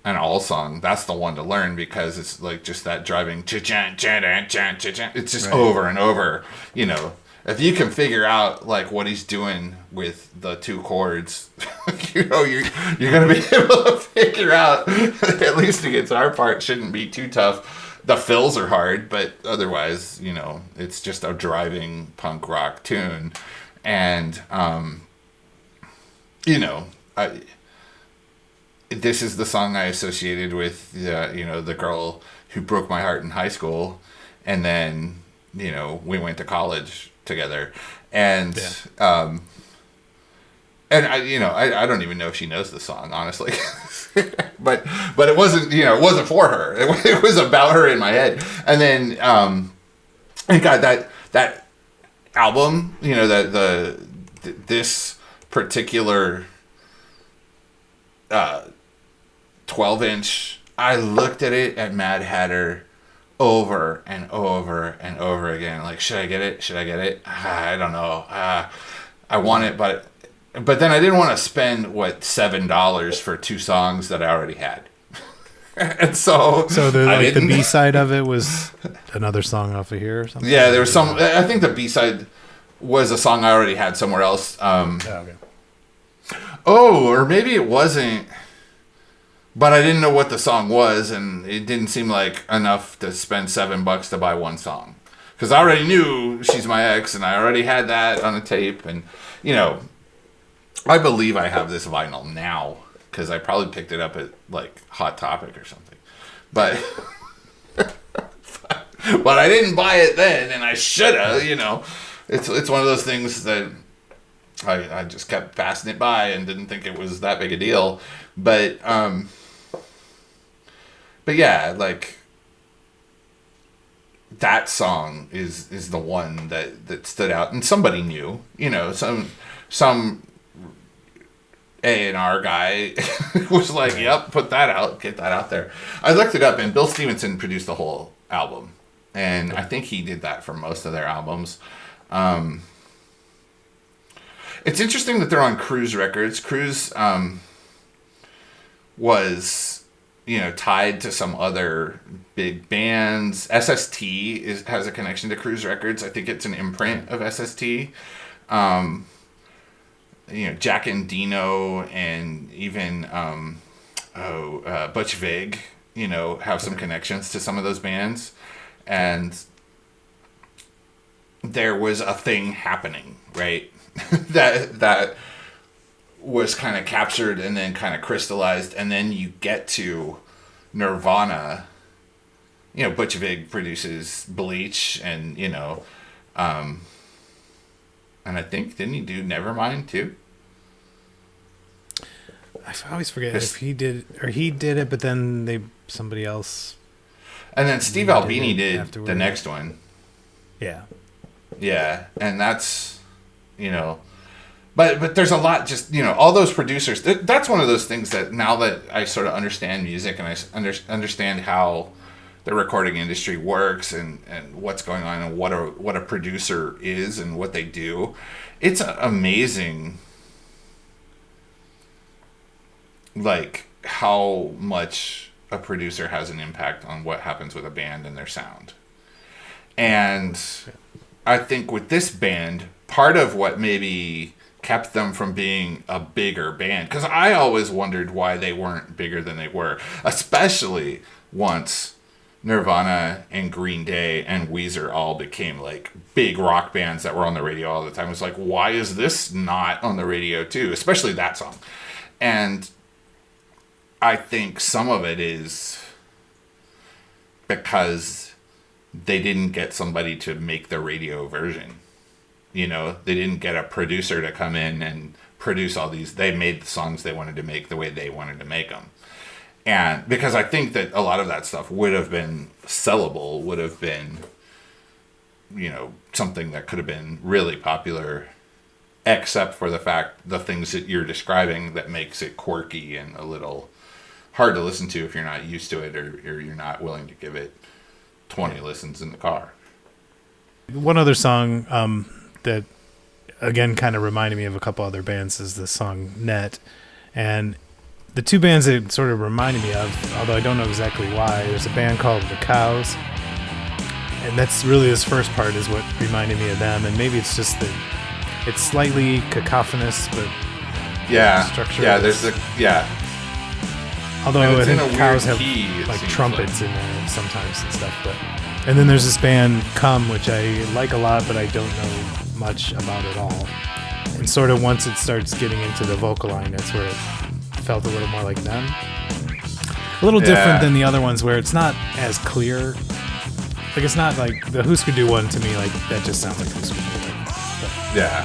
an all song, that's the one to learn, because it's like just that driving it's just over and over. If you can figure out like what he's doing with the two chords, you're gonna be able to figure out at least the guitar part shouldn't be too tough. The fills are hard, but otherwise, it's just a driving punk rock tune. And, this is the song I associated with, the girl who broke my heart in high school. And then, we went to college together. And, and I don't even know if she knows the song, honestly. but it wasn't, it wasn't for her. It was about her in my head. And then, And God, that album, you know, this particular 12-inch, I looked at it at Mad Hatter over and over and over again. Like, should I get it? Should I get it? I don't know. I want it, but then I didn't want to spend, $7 for 2 songs that I already had. And so the B-side of it was another song off of here or something? Yeah, there was some. I think the B-side was a song I already had somewhere else. Okay. Oh, or maybe it wasn't. But I didn't know what the song was, and it didn't seem like enough to spend $7 to buy one song. Because I already knew She's My Ex, and I already had that on a tape. And, you know, I believe I have this vinyl now, because I probably picked it up at, Hot Topic or something. But but I didn't buy it then, and I should have, you know. It's one of those things that I just kept passing it by and didn't think it was that big a deal. But yeah, that song is the one that stood out, and somebody knew, you know, some A&R guy was like, yep, put that out, get that out there. I looked it up, and Bill Stevenson produced the whole album, and I think he did that for most of their albums. It's interesting that they're on Cruise Records. Cruise was, you know, tied to some other big bands. SST has a connection to Cruise Records. I think it's an imprint of SST. You know, Jack and Dino and even Butch Vig, you know, have some connections to some of those bands. And there was a thing happening, right? that was kind of captured and then kind of crystallized, and then you get to Nirvana. You know, Butch Vig produces Bleach, and, you know, and I think, didn't he do Nevermind too? I always forget if he did it, but then somebody else. And then Steve Albini did the next one. Yeah. Yeah, and that's, you know, but there's a lot, just, you know, all those producers. That's one of those things that now that I sort of understand music and I understand how the recording industry works and what's going on and what a producer is and what they do, it's amazing, like, how much a producer has an impact on what happens with a band and their sound. And I think with this band, part of what maybe kept them from being a bigger band, because I always wondered why they weren't bigger than they were, especially once Nirvana and Green Day and Weezer all became like big rock bands that were on the radio all the time. It was like, why is this not on the radio too? Especially that song. And I think some of it is because they didn't get somebody to make the radio version. You know, they didn't get a producer to come in and produce all these. They made the songs they wanted to make the way they wanted to make them. And because I think that a lot of that stuff would have been sellable, would have been, you know, something that could have been really popular, except for the things that you're describing that makes it quirky and a little hard to listen to if you're not used to it, or you're not willing to give it 20 listens in the car. One other song that, again, kind of reminded me of a couple other bands is the song Net. And the two bands that it sort of reminded me of, although I don't know exactly why, there's a band called The Cows. And that's really, this first part is what reminded me of them. And maybe it's just that it's slightly cacophonous, but structure. Yeah, there's the, yeah. Although I think Cows have like trumpets in there sometimes and stuff. And then there's this band Come, which I like a lot, but I don't know much about at all. And sort of once it starts getting into the vocal line, that's where it felt a little more like them. A little different than the other ones where it's not as clear. Like, it's not like the Husker Du one to me, like, that just sounds like Husker Du. Yeah.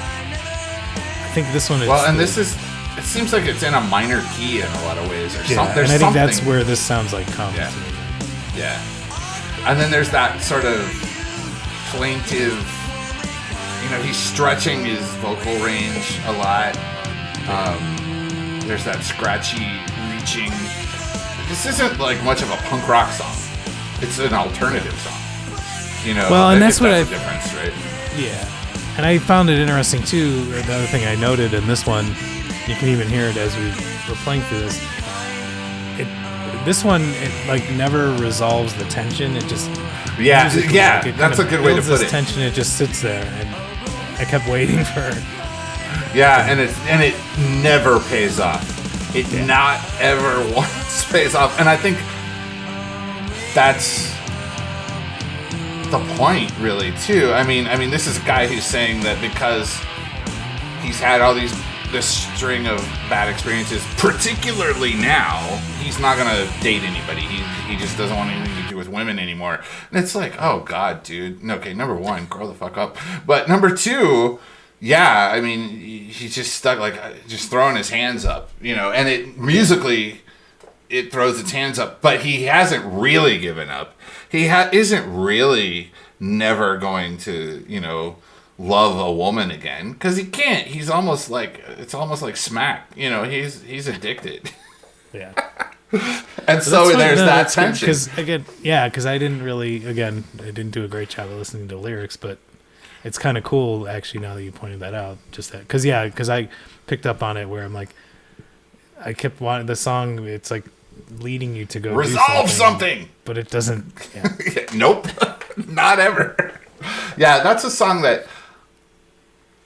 I think this one is... Well, and this is... It seems like it's in a minor key in a lot of ways, or something. And I think that's where this sounds like Come to me. Yeah. And then there's that sort of plaintive. He's stretching his vocal range a lot. There's that scratchy reaching. This isn't like much of a punk rock song. It's an alternative song. Well, and that's what the difference, right? Yeah. And I found it interesting too. The other thing I noted in this one, you can even hear it as we were playing through this. This one, it like never resolves the tension. It just that's a good way to put it. Tension, it just sits there, and I kept waiting for. Yeah, and it never pays off. It not ever once pays off, and I think that's the point, really, too. I mean, this is a guy who's saying that because he's had all this string of bad experiences, particularly now, he's not gonna date anybody. He just doesn't want anything to do with women anymore. And it's like, oh God, dude. Okay, number one, grow the fuck up. But number two, yeah, I mean, he's just stuck, like, just throwing his hands up, and it musically, it throws its hands up, but he hasn't really given up. He isn't really never going to, love a woman again, because he can't. He's almost like, it's almost like smack. He's addicted. Yeah. And so there's that tension. Because I didn't do a great job of listening to lyrics, but it's kind of cool, actually, now that you pointed that out. Just that, because I picked up on it where I'm like, I kept wanting the song. It's like leading you to go resolve something, but it doesn't. Yeah. Nope, not ever. Yeah, that's a song that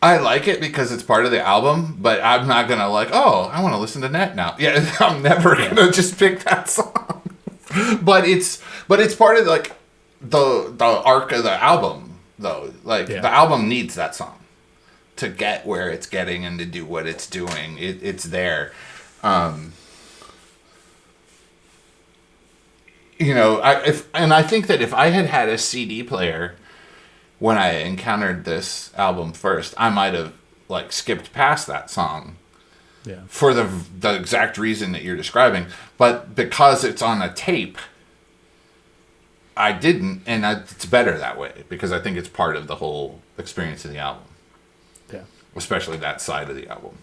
I like it because it's part of the album, but I'm not gonna I want to listen to that now. Yeah, I'm never gonna just pick that song. but it's part of like the arc of the album, though. Like the album needs that song to get where it's getting and to do what it's doing. It's there. I think that if I had a CD player when I encountered this album first, I might have like skipped past that song. Yeah. For the exact reason that you're describing, but because it's on a tape, I didn't, and it's better that way because I think it's part of the whole experience of the album. Yeah. Especially that side of the album.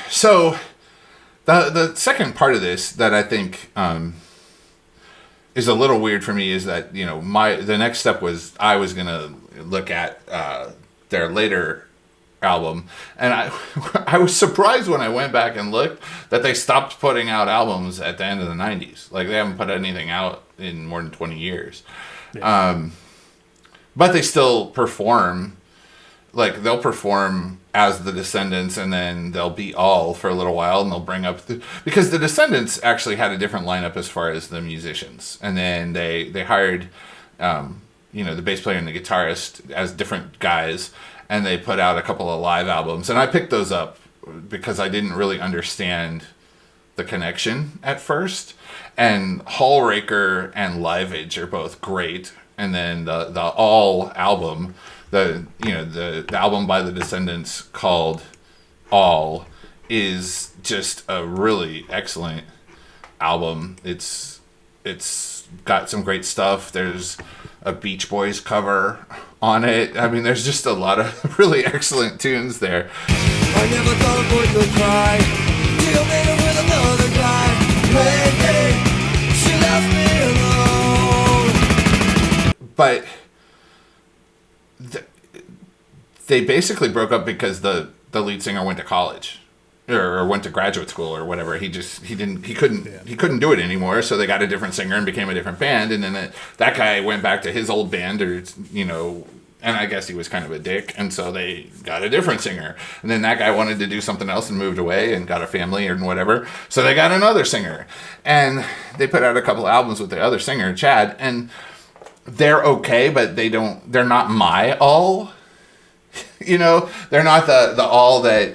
So the second part of this that I think is a little weird for me is that the next step was I was gonna look at their later album, and I was surprised when I went back and looked that they stopped putting out albums at the end of the 90s. Like they haven't put anything out in more than 20 years. Yeah. But they still perform. Like they'll perform as the Descendents, and then they'll be All for a little while, and they'll bring up because the Descendents actually had a different lineup as far as the musicians, and then they hired the bass player and the guitarist as different guys, and they put out a couple of live albums, and I picked those up because I didn't really understand the connection at first. And Hallraker and Liveage are both great, and then the All album. The album by the Descendents called All is just a really excellent album. It's got some great stuff. There's a Beach Boys cover on it. I mean, there's just a lot of really excellent tunes there. I never thought a boy could cry till later with another guy. Hey, she left me alone. But they basically broke up because the lead singer went to college or went to graduate school or whatever. He couldn't do it anymore, so they got a different singer and became a different band, and then that guy went back to his old band, and I guess he was kind of a dick, and so they got a different singer, and then that guy wanted to do something else and moved away and got a family and whatever, so they got another singer, and they put out a couple albums with the other singer, Chad, and they're okay, but they're not my All. They're not the All that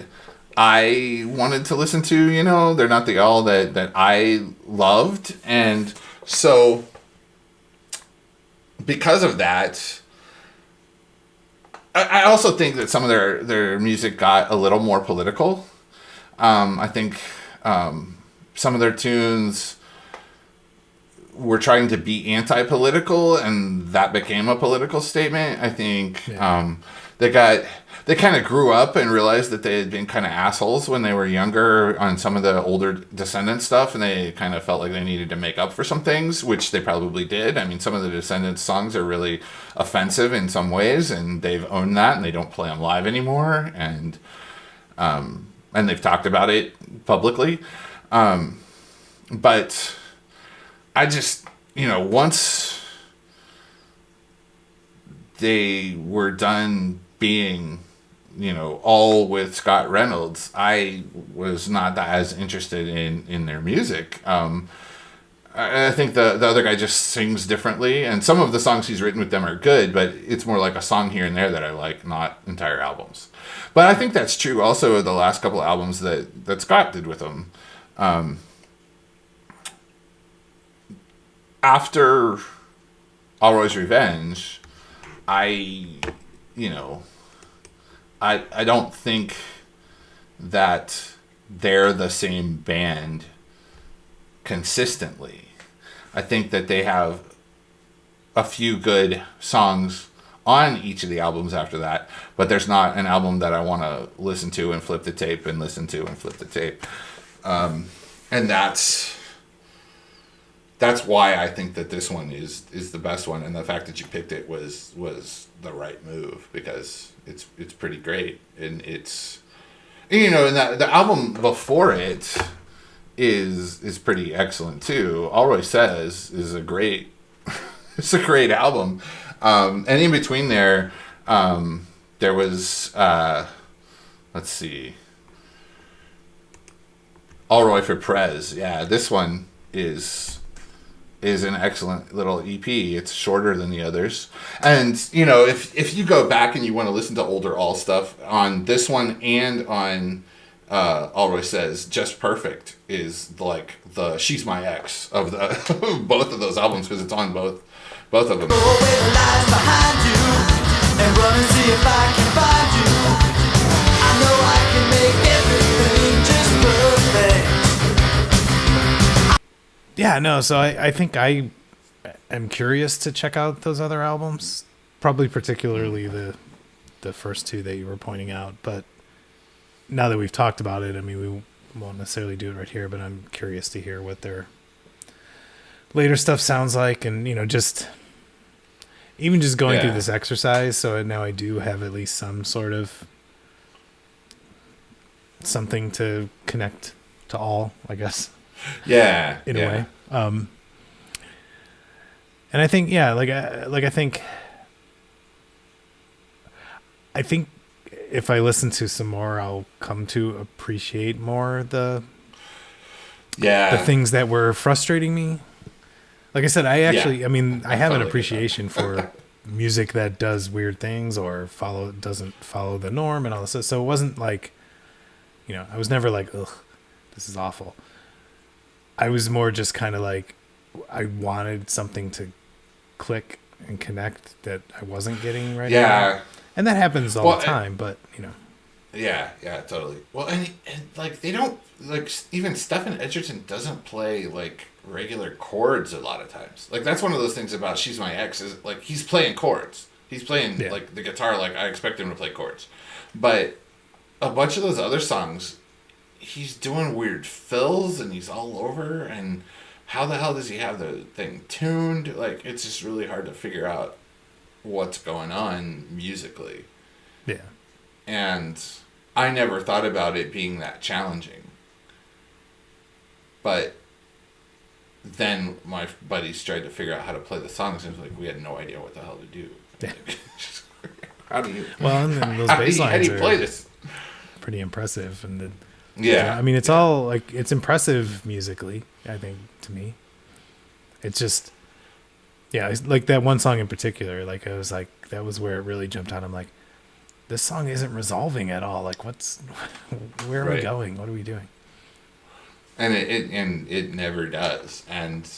I wanted to listen to, they're not the All that I loved. And so because of that, I also think that some of their music got a little more political. I think some of their tunes were trying to be anti-political, and that became a political statement. I think they kind of grew up and realized that they had been kind of assholes when they were younger on some of the older Descendants stuff, and they kind of felt like they needed to make up for some things, which they probably did. I mean, some of the Descendants songs are really offensive in some ways, and they've owned that, and they don't play them live anymore, and they've talked about it publicly. But I just, once they were done being, all with Scott Reynolds, I was not as interested in their music. I think the other guy just sings differently, and some of the songs he's written with them are good, but it's more like a song here and there that I like, not entire albums. But I think that's true also of the last couple of albums that Scott did with them. After Alroy's Revenge, I don't think that they're the same band consistently. I think that they have a few good songs on each of the albums after that, but there's not an album that I want to listen to and flip the tape and listen to and flip the tape. And that's why I think that this one is the best one, and the fact that you picked it was the right move, because it's pretty great, and it's, and the album before it is pretty excellent too. Alroy Says is a great it's a great album, and in between there was let's see, Alroy for Prez. Yeah, this one is an excellent little EP. It's shorter than the others. And, if you go back and you want to listen to older All stuff, on this one and on Alroy Says, Just Perfect is like the She's My Ex of the both of those albums, because it's on both of them. Go away the lies behind you and run and see if I can find you. I know I can make everything just perfect. Yeah, no, so I think I am curious to check out those other albums, probably particularly the first two that you were pointing out. But now that we've talked about it, I mean, we won't necessarily do it right here, but I'm curious to hear what their later stuff sounds like, and just going through this exercise. So now I do have at least some sort of something to connect to all, I guess. Yeah, in a way. And I think, I think if I listen to some more, I'll come to appreciate more the things that were frustrating me. Like I said, I actually, I have an appreciation for music that does weird things or doesn't follow the norm and all this. So it wasn't like, I was never like, ugh, this is awful. I was more just kind of like, I wanted something to click and connect that I wasn't getting right now. And that happens all the time, but, Yeah, totally. Well, and like, they don't, like, even Stephen Edgerton doesn't play, like, regular chords a lot of times. Like, that's one of those things about She's My Ex, is, like, he's playing chords. He's playing, like, the guitar, like, I expect him to play chords. But a bunch of those other songs, he's doing weird fills, and he's all over, and how the hell does he have the thing tuned? Like, it's just really hard to figure out what's going on musically. Yeah. And I never thought about it being that challenging. But then my buddies tried to figure out how to play the songs, and it was like, we had no idea what the hell to do. How do you... Well, and then those bass lines how do you play this? Pretty impressive, and it's all like, it's impressive musically, I think, to me. It's just, it's like that one song in particular, like, I was like, that was where it really jumped out. I'm like, this song isn't resolving at all. Like, where are we going? What are we doing? And it never does, and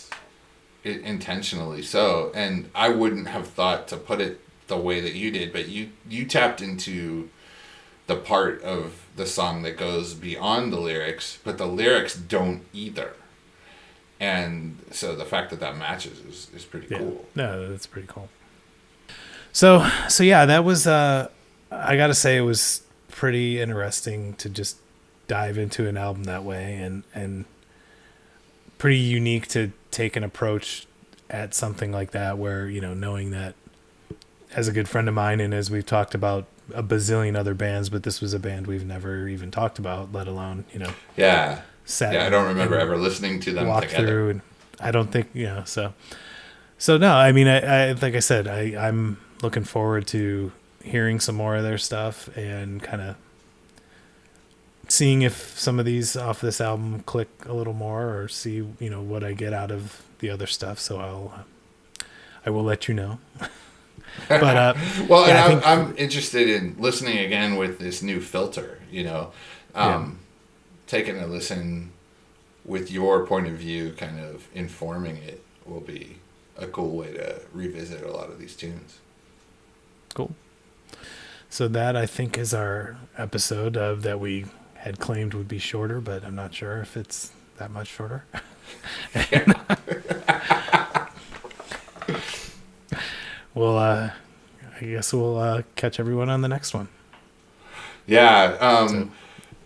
it intentionally so. And I wouldn't have thought to put it the way that you did, but you tapped into the part of the song that goes beyond the lyrics, but the lyrics don't either. And so the fact that matches is pretty cool. No, that's pretty cool. So yeah, that was, I gotta say it was pretty interesting to just dive into an album that way, and pretty unique to take an approach at something like that where, knowing that as a good friend of mine, and as we've talked about a bazillion other bands, but this was a band we've never even talked about, let alone, I don't remember ever listening to them walk together. through, and I don't think, so no, I mean, I like I said, I'm looking forward to hearing some more of their stuff and kind of seeing if some of these off this album click a little more, or see, what I get out of the other stuff. So I will let you know. But well, yeah, and I'm interested in listening again with this new filter. Taking a listen with your point of view, kind of informing it, will be a cool way to revisit a lot of these tunes. Cool. So that, I think, is our episode that we had claimed would be shorter, but I'm not sure if it's that much shorter. Well, I guess we'll catch everyone on the next one. Yeah.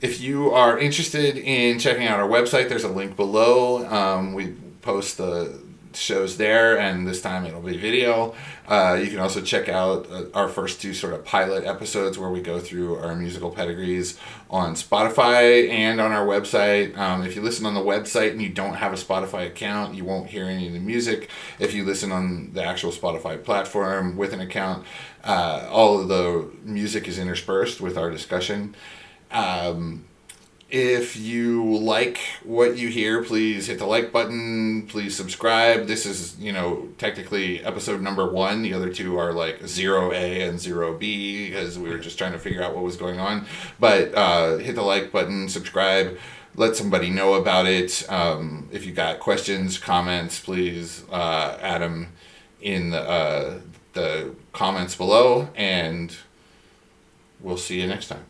If you are interested in checking out our website, there's a link below. We post the shows there, and this time it'll be video. You can also check out our first two sort of pilot episodes where we go through our musical pedigrees on Spotify and on our website. If you listen on the website and you don't have a Spotify account, you won't hear any of the music. If you listen on the actual Spotify platform with an account, all of the music is interspersed with our discussion. If you like what you hear, please hit the like button. Please subscribe. This is, technically episode number 1. The other two are like 0A and 0B because we were just trying to figure out what was going on. But hit the like button, subscribe, let somebody know about it. If you got questions, comments, please add them in the comments below, and we'll see you next time.